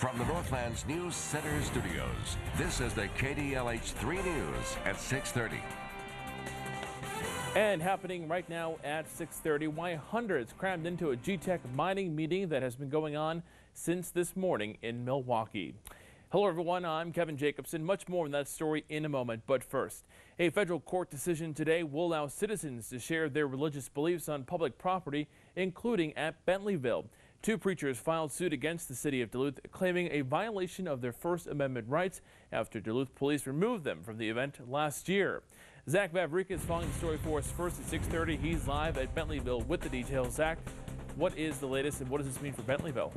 From the Northland's News Center studios, this is the KDLH3 News at 6:30. And happening right now at 6:30, why hundreds crammed into a GTEC mining meeting that has been going on since this morning in Milwaukee. Hello everyone, I'm Kevin Jacobson. Much more on that story in a moment, but first, a federal court decision today will allow citizens to share their religious beliefs on public property, including at Bentleyville. Two preachers filed suit against the city of Duluth, claiming a violation of their First Amendment rights after Duluth police removed them from the event last year. Zach Vavrika is following the story for us first at 6:30. He's live at Bentleyville with the details. Zach, what is the latest and what does this mean for Bentleyville?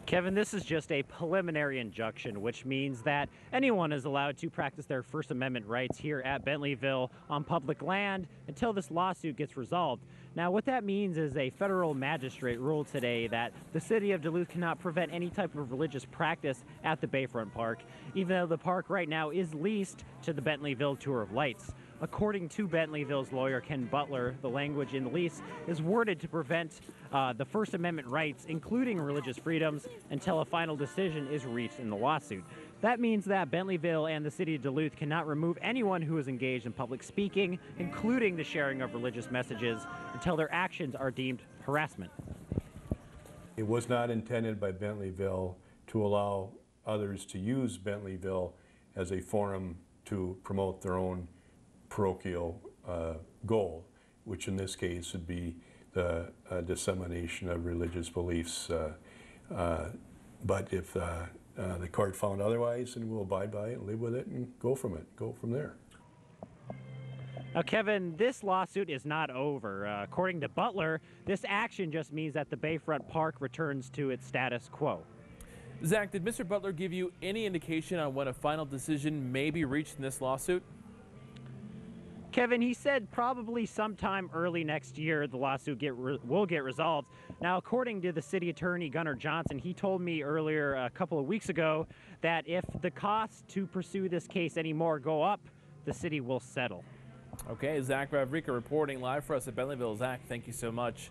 Kevin, this is just a preliminary injunction, which means that anyone is allowed to practice their First Amendment rights here at Bentleyville on public land until this lawsuit gets resolved. Now, what that means is a federal magistrate ruled today that the city of Duluth cannot prevent any type of religious practice at the Bayfront Park, even though the park right now is leased to the Bentleyville Tour of Lights. According to Bentleyville's lawyer, Ken Butler, the language in the lease is worded to prevent the First Amendment rights, including religious freedoms, until a final decision is reached in the lawsuit. That means that Bentleyville and the city of Duluth cannot remove anyone who is engaged in public speaking, including the sharing of religious messages, until their actions are deemed harassment. It was not intended by Bentleyville to allow others to use Bentleyville as a forum to promote their own parochial goal, which in this case would be the dissemination of religious beliefs. But if the court found otherwise, then we'll abide by it and live with it and go from there. Now, Kevin, this lawsuit is not over. According to Butler, this action just means that the Bayfront Park returns to its status quo. Zach, did Mr. Butler give you any indication on when a final decision may be reached in this lawsuit? Kevin, he said probably sometime early next year the lawsuit will get resolved. Now, according to the city attorney, Gunnar Johnson, he told me earlier a couple of weeks ago that if the costs to pursue this case anymore go up, the city will settle. Okay, Zach Vavrika reporting live for us at Bentleyville. Zach, thank you so much.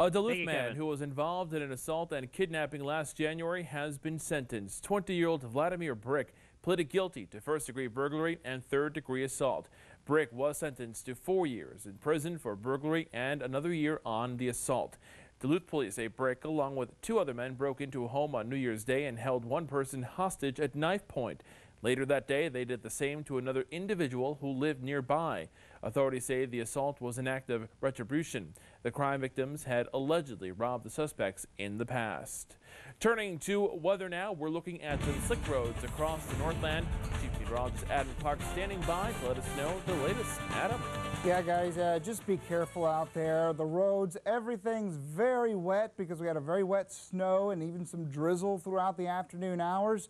A Duluth man who was involved in an assault and kidnapping last January has been sentenced. 20-year-old Vladimir Brick pleaded guilty to first-degree burglary and third-degree assault. Brick was sentenced to 4 years in prison for burglary and another year on the assault. Duluth police say Brick, along with two other men, broke into a home on New Year's Day and held one person hostage at knife point. Later that day, they did the same to another individual who lived nearby. Authorities say the assault was an act of retribution. The crime victims had allegedly robbed the suspects in the past. Turning to weather now, we're looking at some slick roads across the Northland. Chief Meteorologist Adam Clark standing by to let us know the latest. Adam? Yeah, guys, just be careful out there. The roads, everything's very wet because we had a very wet snow and even some drizzle throughout the afternoon hours.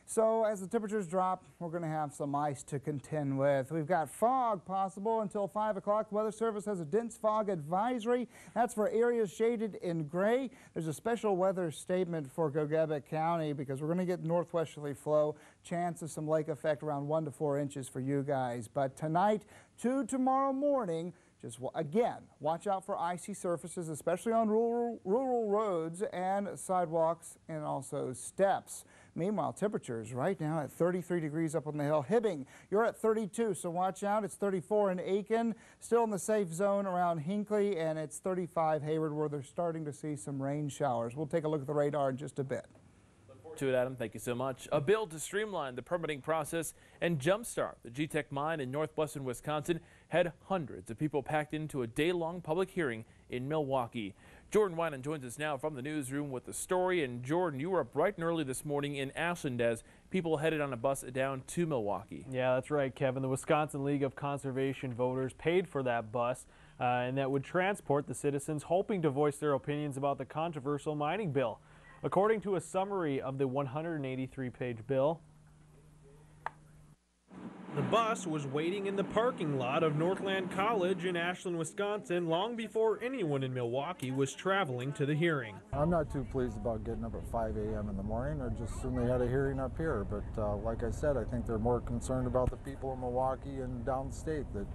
So as the temperatures drop, we're going to have some ice to contend with. We've got fog possible until 5 o'clock. Weather Service has a dense fog advisory. That's for areas shaded in gray. There's a special weather statement for Gogebic County because we're going to get northwesterly flow. Chance of some lake effect around 1 to 4 inches for you guys. But tonight to tomorrow morning, just again, watch out for icy surfaces, especially on rural roads and sidewalks and also steps. Meanwhile, temperatures right now at 33 degrees up on the hill. Hibbing, you're at 32, so watch out. It's 34 in Aiken, still in the safe zone around Hinckley, and it's 35 Hayward, where they're starting to see some rain showers. We'll take a look at the radar in just a bit. To it, Adam. Thank you so much. A bill to streamline the permitting process and jumpstart the GTEC mine in northwestern Wisconsin had hundreds of people packed into a day-long public hearing in Milwaukee. Jordan Winan joins us now from the newsroom with the story. And Jordan, you were up bright and early this morning in Ashland as people headed on a bus down to Milwaukee. Yeah, that's right, Kevin. The Wisconsin League of Conservation Voters paid for that bus, and that would transport the citizens hoping to voice their opinions about the controversial mining bill. According to a summary of the 183-page bill, the bus was waiting in the parking lot of Northland College in Ashland, Wisconsin, long before anyone in Milwaukee was traveling to the hearing. I'm not too pleased about getting up at 5 a.m. in the morning. I just assumed they had a hearing up here. But like I said, I think they're more concerned about the people in Milwaukee and downstate that,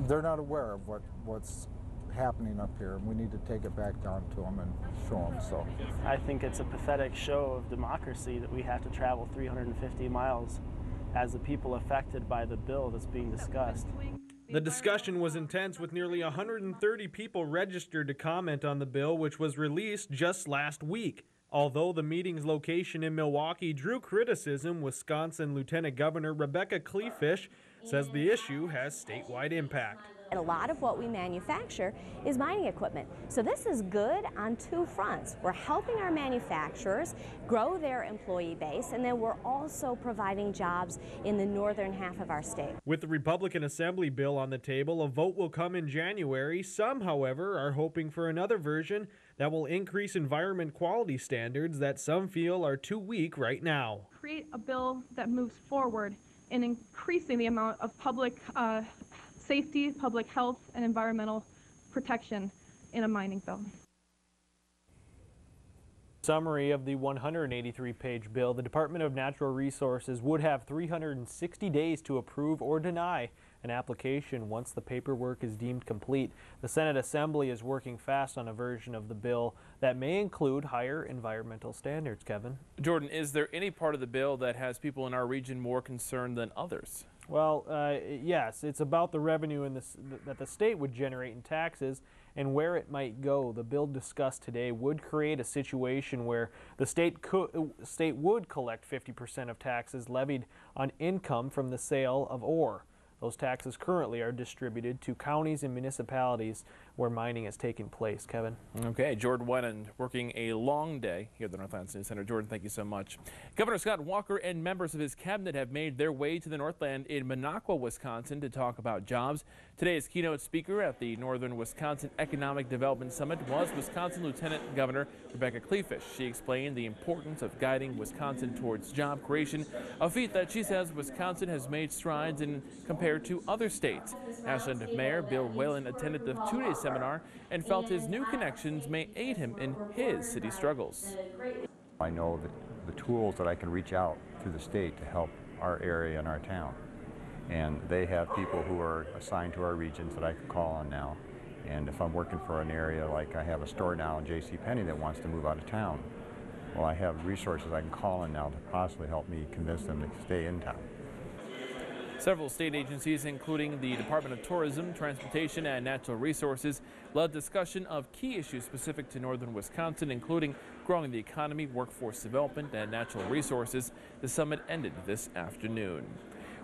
they're not aware of what's happening up here, and we need to take it back down to them and show them. So I think it's a pathetic show of democracy that we have to travel 350 miles as the people affected by the bill that's being discussed. The discussion was intense, with nearly 130 people registered to comment on the bill, which was released just last week. Although the meeting's location in Milwaukee drew criticism, Wisconsin Lieutenant Governor Rebecca Kleefisch says the issue has statewide impact. And a lot of what we manufacture is mining equipment. So this is good on two fronts. We're helping our manufacturers grow their employee base, and then we're also providing jobs in the northern half of our state. With the Republican Assembly bill on the table, a vote will come in January. Some, however, are hoping for another version that will increase environment quality standards that some feel are too weak right now. Create a bill that moves forward in increasing the amount of public safety, public health, and environmental protection in a mining bill. Summary of the 183-page bill: the Department of Natural Resources would have 360 days to approve or deny an application once the paperwork is deemed complete. The Senate Assembly is working fast on a version of the bill that may include higher environmental standards. Kevin? Jordan, is there any part of the bill that has people in our region more concerned than others? Well, yes, it's about the revenue that the state would generate in taxes and where it might go. The bill discussed today would create a situation where the state would collect 50% of taxes levied on income from the sale of ore. Those taxes currently are distributed to counties and municipalities where mining is taking place. Kevin? Okay, Jordan Wennon working a long day here at the Northlands News Center. Jordan, thank you so much. Governor Scott Walker and members of his cabinet have made their way to the Northland in Minocqua, Wisconsin to talk about jobs. Today's keynote speaker at the Northern Wisconsin Economic Development Summit was Wisconsin Lieutenant Governor Rebecca Kleefisch. She explained the importance of guiding Wisconsin towards job creation, a feat that she says Wisconsin has made strides in compared to other states. Ashland Mayor Bill Whalen attended the two-day seminar and felt his new connections may aid him in his city struggles. I know that the tools that I can reach out through the state to help our area and our town. And they have people who are assigned to our regions that I can call on now. And if I'm working for an area, like I have a store now in JCPenney that wants to move out of town, well, I have resources I can call on now to possibly help me convince them to stay in town. Several state agencies, including the Department of Tourism, Transportation, and Natural Resources, led discussion of key issues specific to northern Wisconsin, including growing the economy, workforce development, and natural resources. The summit ended this afternoon.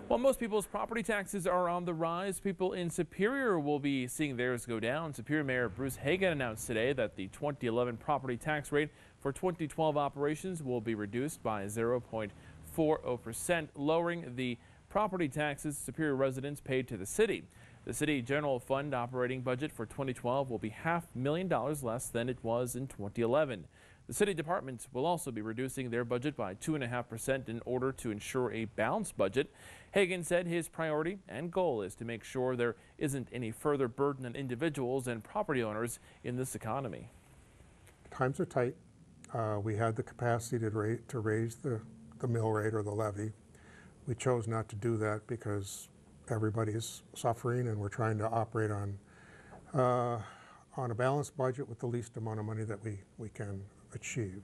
While most people's property taxes are on the rise, people in Superior will be seeing theirs go down. Superior Mayor Bruce Hagan announced today that the 2011 property tax rate for 2012 operations will be reduced by 0.40%, lowering the property taxes Superior residents paid to the city. The city general fund operating budget for 2012 will be $500,000 less than it was in 2011. The city departments will also be reducing their budget by 2.5% in order to ensure a balanced budget. Hagan said his priority and goal is to make sure there isn't any further burden on individuals and property owners in this economy. Times are tight. We had the capacity to raise the mill rate or the levy. We chose not to do that because everybody is suffering, and we're trying to operate on a balanced budget with the least amount of money that we can achieve.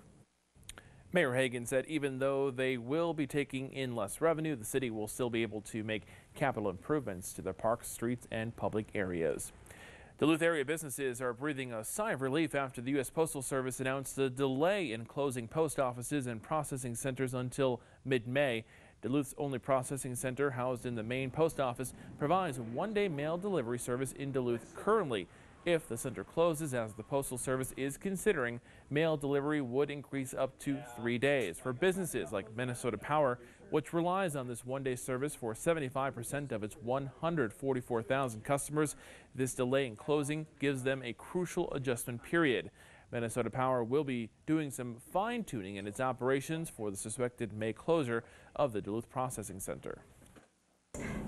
Mayor Hagan said even though they will be taking in less revenue, the city will still be able to make capital improvements to their parks, streets, and public areas. Duluth area businesses are breathing a sigh of relief after the U.S. Postal Service announced a delay in closing post offices and processing centers until mid-May. Duluth's only processing center, housed in the main post office, provides a one-day mail delivery service in Duluth currently. If the center closes, as the Postal Service is considering, mail delivery would increase up to 3 days. For businesses like Minnesota Power, which relies on this one-day service for 75% of its 144,000 customers, this delay in closing gives them a crucial adjustment period. Minnesota Power will be doing some fine-tuning in its operations for the suspected May closure of the Duluth Processing Center.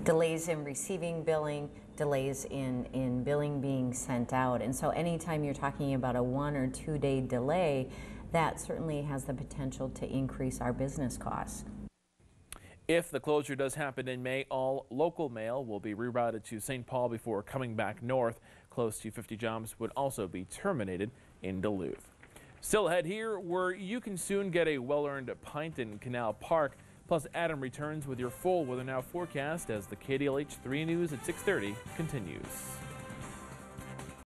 Delays in receiving billing, delays in billing being sent out. And so anytime you're talking about a 1 or 2 day delay, that certainly has the potential to increase our business costs. If the closure does happen in May, all local mail will be rerouted to St. Paul before coming back north. Close to 50 jobs would also be terminated in Duluth. Still ahead here, where you can soon get a well-earned pint in Canal Park. Plus, Adam returns with your full Weather Now forecast as the KDLH 3 News at 6:30 continues.